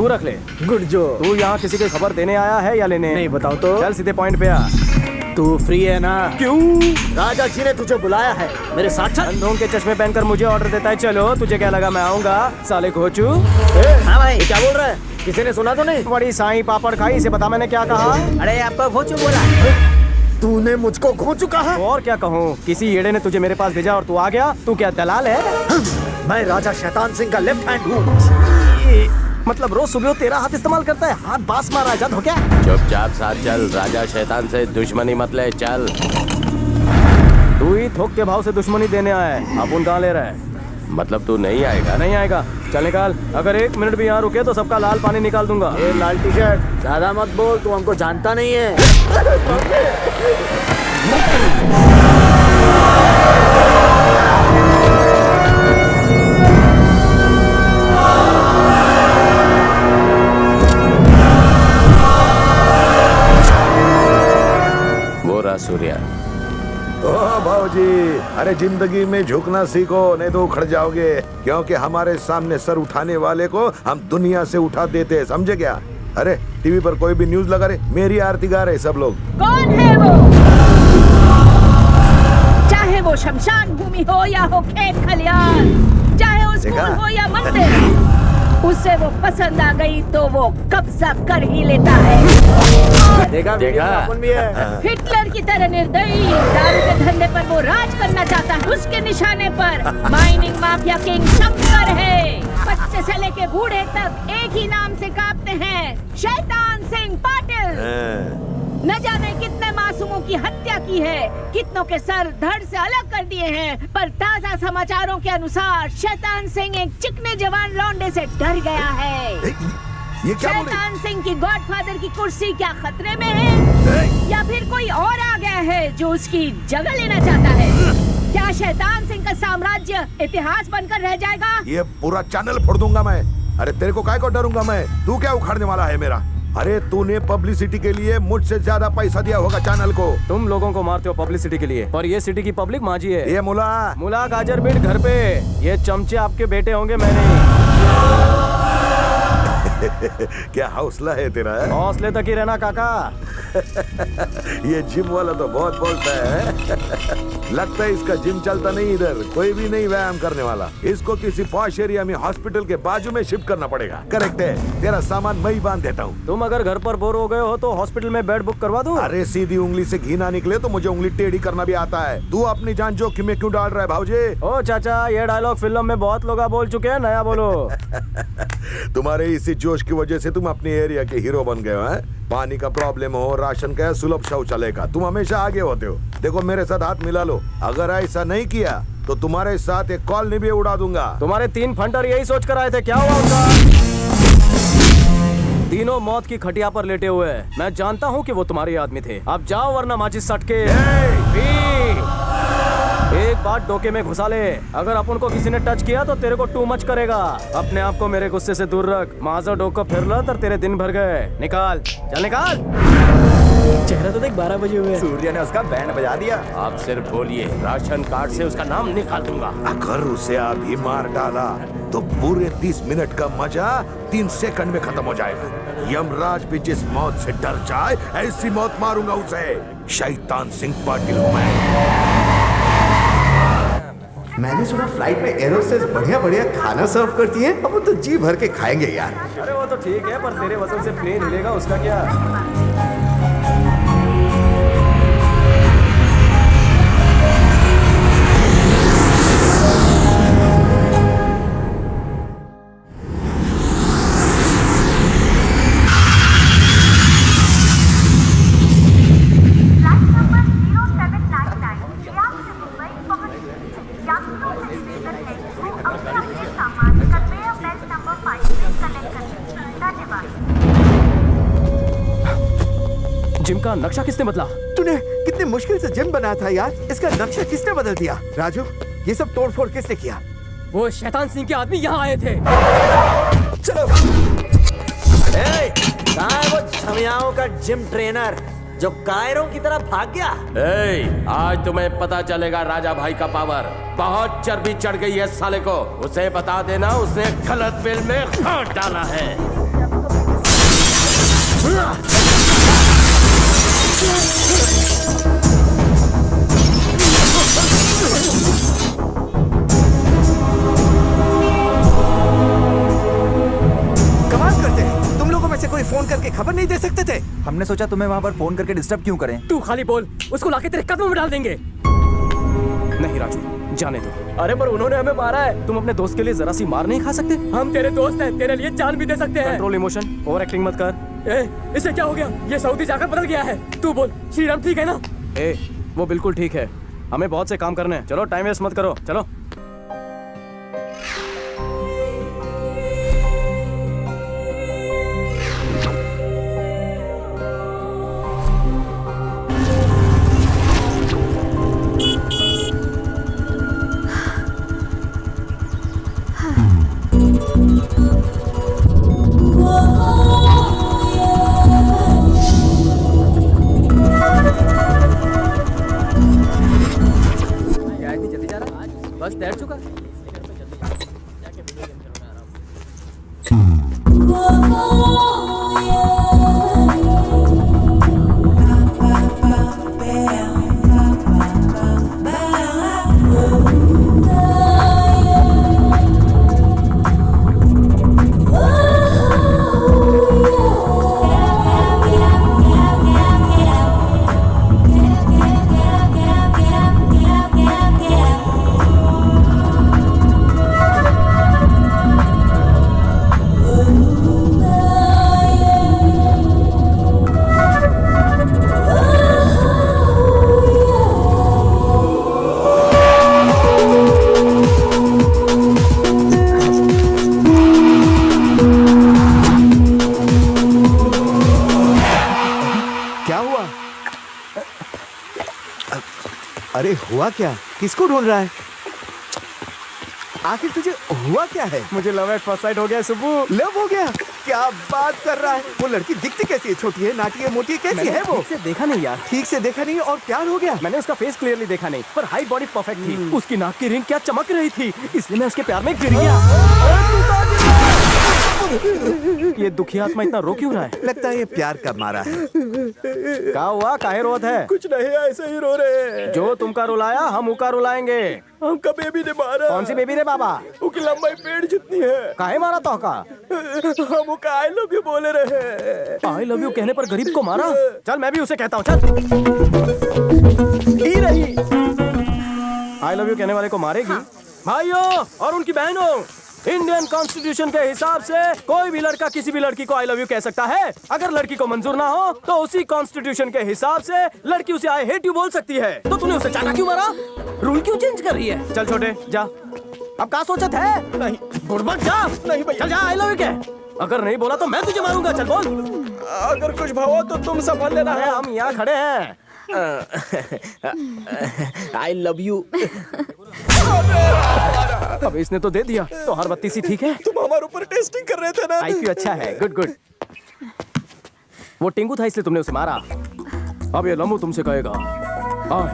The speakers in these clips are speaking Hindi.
तू रख ले। गुड जो। तू यहाँ किसी की खबर देने आया है या लेने? नहीं, बताओ तो। चल सीधे पॉइंट पे आ। तू फ्री है ना? क्यों? राजा जी ने तुझे बुलाया है मेरे साथ चल। अंधों के चश्मे पहनकर मुझे ऑर्डर देता है। चलो तुझे क्या लगा मैं आऊंगा? साले घोचू। हाँ भाई, क्या बोल रहा है? किसी ने सुना तो नहीं? बड़ी साई पापड़ खाई, इसे बता मैंने क्या कहा? अरे आपका घोचू बोला। तूने मुझको घोचू कहा? और क्या कहूँ, किसी येड़े ने तुझे मेरे पास भेजा और तू आ गया। तू क्या दलाल है? मैं राजा शैतान सिंह का लेफ्ट हैंड हूँ। मतलब रोज सुबह तेरा हाथ इस्तेमाल करता है? हाथ बास मारा जात हो क्या? चुपचाप साथ चल, राजा शैतान से दुश्मनी मत ले, चल। तू ही थोक के भाव से दुश्मनी देने आया है, अपुन कहाँ ले रहा है? मतलब तू नहीं आएगा? नहीं आएगा, चल निकाल। अगर 1 मिनट भी यहाँ रुके तो सबका लाल पानी निकाल दूंगा। ये लाल टी शर्ट ज्यादा मत बोल, तू हमको जानता नहीं है। वो रहा सूर्या। ओह भाऊजी, अरे जिंदगी में झुकना सीखो, नहीं तो उखड़ जाओगे। क्योंकि हमारे सामने सर उठाने वाले को हम दुनिया से उठा देते हैं, समझे क्या? अरे टीवी पर कोई भी न्यूज लगा रहे, मेरी आरती गा रहे सब लोग। कौन है वो? चाहे वो शमशान भूमि हो या हो खेत खलियान, चाहे वो स्कूल हो या मंदिर, उसे वो पसंद आ गई तो वो कब्जा कर ही लेता है। देखा भी है। हिटलर की तरह निर्दयी दारू के धंधे पर वो राज करना चाहता है। उसके निशाने पर माइनिंग माफिया किंग शंकर है। बच्चे से लेके बूढ़े तक एक ही नाम से कांपते हैं, शैतान सिंह पाटिल। न जाने कितने मासूमों की हत्या की है, कितनों के सर धड़ से अलग कर दिए हैं, पर ताजा समाचारों के अनुसार शैतान सिंह एक चिकने जवान लौंडे से डर गया है। ये क्या बोल रही? शैतान सिंह की गॉडफादर की कुर्सी क्या खतरे में है, या फिर कोई और आ गया है जो उसकी जगह लेना चाहता है? क्या शैतान सिंह का साम्राज्य इतिहास बनकर रह जाएगा? ये पूरा चैनल फोड़ दूंगा मैं। अरे तेरे को काय को डरूंगा मैं? तू क्या उखाड़ने वाला है मेरा? अरे तूने पब्लिसिटी के लिए मुझसे ज्यादा पैसा दिया होगा चैनल को। तुम लोगों को मारते हो पब्लिसिटी के लिए, पर ये सिटी की पब्लिक मांझी है। ये मुला मुला गाजर बीट घर पे, ये चमचे आपके बेटे होंगे, मैं नहीं। क्या हौसला है तेरा? हौसले तक ही रहना काका। ये जिम वाला तो बहुत बोलता है। लगता है इसका जिम चलता नहीं, इधर कोई भी नहीं व्यायाम करने वाला। इसको किसी पॉश एरिया में हॉस्पिटल के बाजू में शिफ्ट करना पड़ेगा। करेक्ट है, तेरा सामान मैं ही बांध देता हूँ। तुम अगर घर पर बोर हो गए हो तो हॉस्पिटल में बेड बुक करवा दूं? अरे सीधी उंगली से घी ना निकले तो मुझे उंगली टेढ़ी करना भी आता है। तू अपनी जान जोखिम में क्यों डाल रहा है भाऊजी? ओ चाचा, ये डायलॉग फिल्म में बहुत लोग बोल चुके हैं, नया बोलो। तुम्हारे इसी जोश की वजह से तुम अपने एरिया के हीरो बन गए हो, हैं? पानी का प्रॉब्लम हो, राशन का, सुलभ शौचालय का, तुम हमेशा आगे होते हो। देखो मेरे साथ हाथ मिला लो, अगर ऐसा नहीं किया तो तुम्हारे साथ एक कॉलोनी भी उड़ा दूंगा। तुम्हारे 3 फंटर यही सोच कर आए थे, क्या हुआ उनका? तीनों मौत की खटिया पर लेटे हुए हैं। मैं जानता हूँ कि वो तुम्हारे आदमी थे। अब जाओ वरना माचिस सट के एक बात डोके में घुसा ले। अगर अपन को किसी ने टच किया तो तेरे को टू मच करेगा। अपने आप को मेरे गुस्से से दूर रख। माजा डोको फिर लो तो तेरे दिन भर गए। निकाल, चल निकाल। चेहरा तो देख 12 बजे हुए। सूर्य ने उसका बैंड बजा दिया। आप सिर्फ बोलिए, राशन कार्ड से उसका नाम निकाल दूंगा। अगर उसे अभी मार डाला तो पूरे 30 मिनट का मजा 3 सेकंड में खत्म हो जाएगा। यमराज भी जिस मौत से डर जाए ऐसी मौत मारूंगा उसे। शैतान सिंह पाटिल हूं मैं। मैंने सुना फ्लाइट में एरोस्टेस बढ़िया बढ़िया खाना सर्व करती है। अब वो तो जी भर के खाएंगे यार। अरे वो तो ठीक है, पर तेरे वजन से प्लेन हिलेगा, उसका क्या? जिम का नक्शा किसने बदला? तूने कितनी मुश्किल से जिम बनाया था यार, इसका नक्शा किसने बदल दिया? राजू, ये सब तोड़फोड़ किसने किया? वो शैतान सिंह के आदमी यहाँ आए थे। चलो। कहाँ है वो छमियाओं का जिम ट्रेनर जो कायरों की तरह भाग गया? आज तुम्हें पता चलेगा राजा भाई का पावर। बहुत चर्बी चढ़ गई है साले को। उसे बता देना उसने गलत बिल में हाथ डाला है। कमाल करते हैं, तुम लोगों में से कोई फोन करके खबर नहीं दे सकते थे? हमने सोचा तुम्हें वहाँ पर फोन करके डिस्टर्ब क्यों करें। तू खाली बोल, उसको लाके तेरे कदमों में डाल देंगे। नहीं राजू, जाने दो। अरे पर उन्होंने हमें मारा है, तुम अपने दोस्त के लिए जरा सी मार नहीं खा सकते? हम तेरे दोस्त हैं, तेरे लिए जान भी दे सकते हैं। कंट्रोल इमोशन, ओवर एक्टिंग मत कर। इसे क्या हो गया? ये सऊदी जाकर बदल गया है। तू बोल, श्रीराम ठीक है ना? वो बिल्कुल ठीक है। हमें बहुत से काम करने हैं। चलो टाइम वेस्ट मत करो, चलो। बस तैर चुका। अरे हुआ क्या? किसको ढूंढ रहा है? आखिर तुझे हुआ क्या है? मुझे लव एट फर्स्ट साइट हो गया सुब्बू। लव हो गया? क्या बात कर रहा है? वो लड़की दिखती कैसी है? छोटी है, नाटी है, मोटी है, कैसी है वो? ठीक से देखा नहीं यार। ठीक से देखा नहीं और प्यार हो गया? मैंने उसका फेस क्लियरली देखा नहीं, पर हाइट बॉडी परफेक्ट थी। उसकी नाक की रिंग क्या चमक रही थी, इसलिए मैं उसके प्यार में गिर गया। ये दुखी आत्मा इतना रो क्यों रहा है? लगता है ये प्यार का मारा है। क्या हुआ? काहे रोत है? कुछ नहीं, ऐसे ही रो रहे हैं। जो तुमका रुलाया हम उका रुलाएंगे। हमका बेबी ने मारा। कौन सी बेबी रे बाबा? उसकी लंबाई पेड़ जितनी है। काहे मारा तो का? हम उसका आई लव यू बोले रहे। आई लव यू कहने पर गरीब को मारा? चल मैं भी उसे कहता हूँ, चल। ही रही। आई लव यू कहने वाले को मारेगी? भाइयों और उनकी बहनों, इंडियन कॉन्स्टिट्यूशन के हिसाब से कोई भी लड़का किसी भी लड़की को आई लव यू कह सकता है। अगर लड़की को मंजूर ना हो तो उसी कॉन्स्टिट्यूशन के हिसाब से लड़की उसे आई हेट यू बोल सकती है। तो तूने उसे चाटा क्यों मारा? रूल क्यों चेंज कर रही है? चल छोटे जा। अब क्या सोचत है? नहीं गुरबत जा। नहीं भैया, चल जा। आई लव यू कह। अगर नहीं बोला तो मैं तुझे मारूंगा। चल बोल। अगर कुछ भावा तो तुम संभाल लेना है। हम यहाँ खड़े हैं। आई लव यू। अब इसने तो दे दिया, तो हर बत्ती सी ठीक है। तुम हमारे ऊपर टेस्टिंग कर रहे थे ना? आईक्यू अच्छा है, गुड गुड। वो टिंगू था इसलिए तुमने उसे मारा। अब ये लम्बू तुमसे कहेगा आई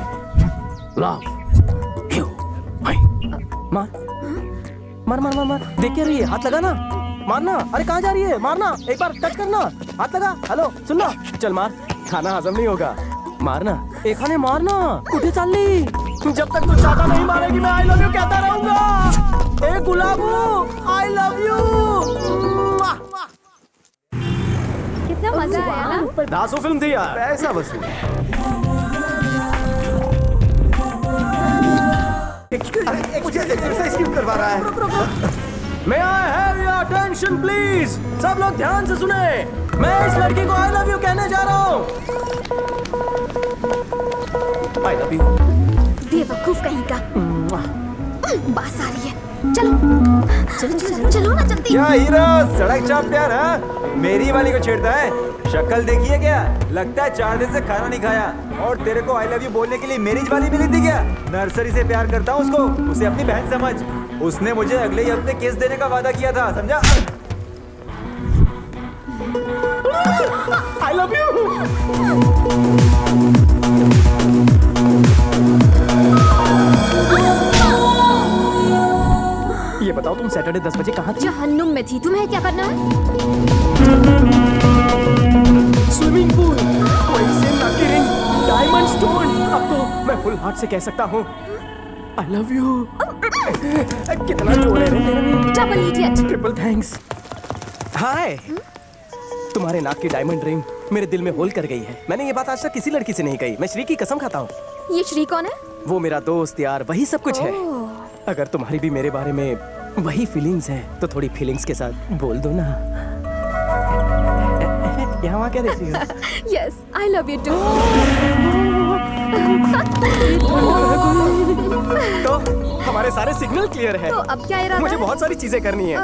लव यू। मार मार मार मार मार। देख क्या रही है? हाथ लगा ना, मारना। अरे कहाँ जा रही है? मारना, एक बार टच करना, हाथ लगा। हेलो सुनना, चल मार। खाना हजम नहीं होगा, मारना। एक खाने मारना। कुठे चालली? जब तक तू चाहता नहीं मारेगी मैं आई लव यू कहता रहूंगा। ए गुलाबू, आई लव यू। कितना मजा आया ना? दासू फिल्म थी यार। पैसा वसूल। मुझे एक्सरसाइज क्यों करवा रहा है? May I have your attention please? सब लोग ध्यान से सुने। मैं इस लड़की को आई लव यू कहने जा रहा हूँ। आई लव यू। बेवकूफ कहीं का। बास आ रही है। चलो चलो चलो चलो ना जल्दी। क्या हीरो सड़क चैंपियन है? मेरी वाली को छेड़ता है? शक्ल देखिए क्या? लगता है 4 दिन से खाना नहीं खाया। और तेरे को आई लव यू बोलने के लिए मेरी वाली मिली थी क्या? नर्सरी से प्यार करता हूँ उसको, उसे अपनी बहन समझ। उसने मुझे अगले ही हफ्ते केस देने का वादा किया था, समझा? आई लव यू। ये बताओ तुम सैटरडे 10 बजे कहाँ थी? जहन्नुम में थी। तुम्हें क्या करना है? स्विमिंग पूल, वहीं से नाकी रिंग, डायमंड स्टोन। अब तो मैं फुल हार्ट से कह सकता हूँ आई लव यू। कितना जोर है रे तेरे में। Double idiot. Triple thanks. हाय, तुम्हारे नाक की डायमंड रिंग मेरे दिल में होल कर गई है। मैंने ये बात आज तक किसी लड़की से नहीं कही। मैं श्री की कसम खाता हूँ। ये श्री कौन है? वो मेरा दोस्त यार, वही सब कुछ है। अगर तुम्हारी भी मेरे बारे में वही फीलिंग्स है तो थोड़ी फीलिंग्स के साथ बोल दो ना। यहाँ वहाँ क्या देख रही हो? Yes, I love you too. तो हमारे सारे सिग्नल क्लियर है। तो अब क्या इरादा मुझे है? बहुत सारी चीजें करनी है।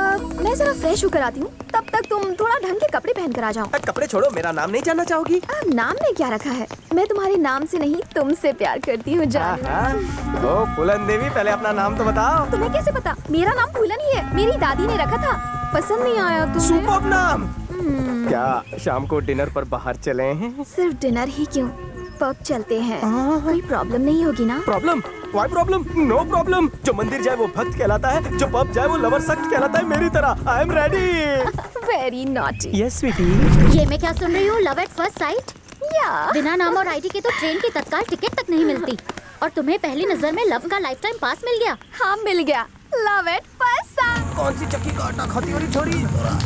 मैं जरा फ्रेश होकर आती हूँ, तब तक तुम थोड़ा ढंग के कपड़े पहन कर आ जाओ। कपड़े छोड़ो, मेरा नाम नहीं जानना चाहोगी? नाम ने क्या रखा है? मैं तुम्हारे नाम से नहीं तुमसे प्यार करती हूँ जान। ओ फूलन देवी, पहले अपना नाम तो बताओ। तुम्हें कैसे पता? मेरा नाम फूलन ही है, मेरी दादी ने रखा था। पसंद नहीं आया तुम्हें? सुपर्ब नाम। क्या शाम को डिनर पर बाहर चले हैं? सिर्फ डिनर ही क्यों, पब चलते हैं। कोई प्रॉब्लम नहीं होगी ना? Problem? Why problem? No problem. जो मंदिर जाए वो भक्त कहलाता है, जो पब जाए वो लवर सख्त कहलाता है। मेरी तरह I am ready. Very naughty. Yes sweetie. ये मैं क्या सुन रही हूँ? Love at first sight? या बिना नाम और आईडी के तो ट्रेन की तत्काल टिकट तक नहीं मिलती, और तुम्हें पहली नजर में लव का लाइफ टाइम पास मिल गया। हाँ, मिल गया। Love at first site. कौन सी चक्की का आटा खाती हो रही छोरी?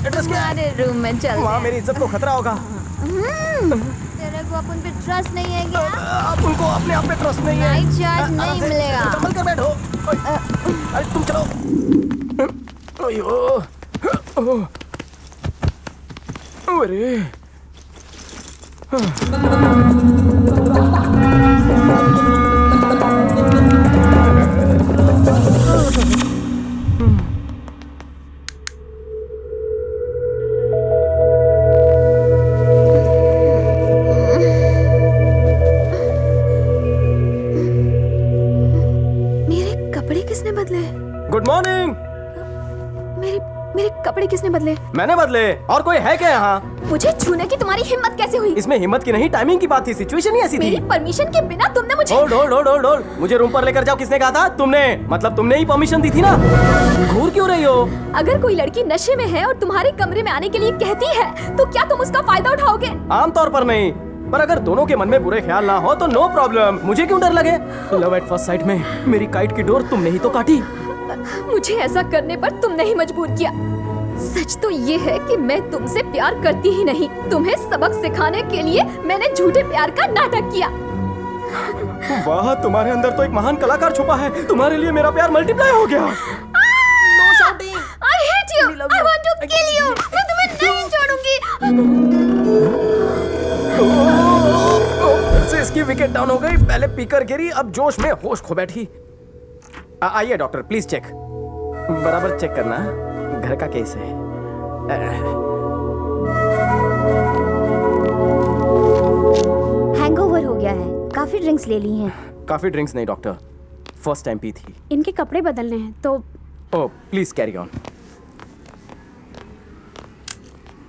एड्रेस क्या है? हमारे रूम में चल। वहाँ मेरी इज्जत को खतरा होगा। तेरे को अपन पे ट्रस्ट नहीं है क्या? आप उनको अपने आप पे ट्रस्ट नहीं है। नाइट चार्ज नहीं मिलेगा। संभल कर बैठो। अरे तुम चलो। अयो। अरे मेरे कपड़े किसने बदले? Good morning. मेरे मेरे कपड़े किसने बदले? मैंने बदले, और कोई है क्या यहाँ? मुझे छूने की तुम्हारी हिम्मत कैसे हुई? इसमें हिम्मत की नहीं, टाइमिंग की बात थी। सिचुएशन ही ऐसी थी। मेरी परमिशन के बिना तुमने मुझे hold hold hold hold hold. मुझे रूम पर लेकर जाओ किसने कहा था? तुमने। मतलब तुमने ही परमिशन दी थी ना। घूर क्यों रही हो? अगर कोई लड़की नशे में है और तुम्हारे कमरे में आने के लिए कहती है तो क्या तुम उसका फायदा उठाओगे? आमतौर पर नहीं, पर अगर दोनों के मन में बुरे ख्याल ना हो तो नो प्रॉब्लम। मुझे क्यों डर लगे? लव एट फर्स्ट साइट में मेरी काइट की डोर तुमने ही तो काटी। मुझे ऐसा करने पर तुमने ही मजबूर किया। सच तो ये है कि मैं तुमसे प्यार करती ही नहीं। तुम्हें सबक सिखाने के लिए मैंने झूठे प्यार का नाटक किया। वाह, तुम्हारे अंदर तो एक महान कलाकार छुपा है। तुम्हारे लिए मेरा प्यार मल्टीप्लाई हो गया। I hate you. I want to kill you. मैं तुम्हें नहीं छोड़ूंगी। फिर से इसकी विकेट डाउन हो गई। पहले पीकर गिरी, अब जोश में होश खो बैठी। आइए डॉक्टर, प्लीज चेक। बराबर चेक करना, घर का केस है। हैंगओवर हो गया है, काफी ड्रिंक्स ले ली हैं। काफी ड्रिंक्स नहीं डॉक्टर, फर्स्ट टाइम पी थी। इनके कपड़े बदलने हैं तो ओह प्लीज कैरी ऑन।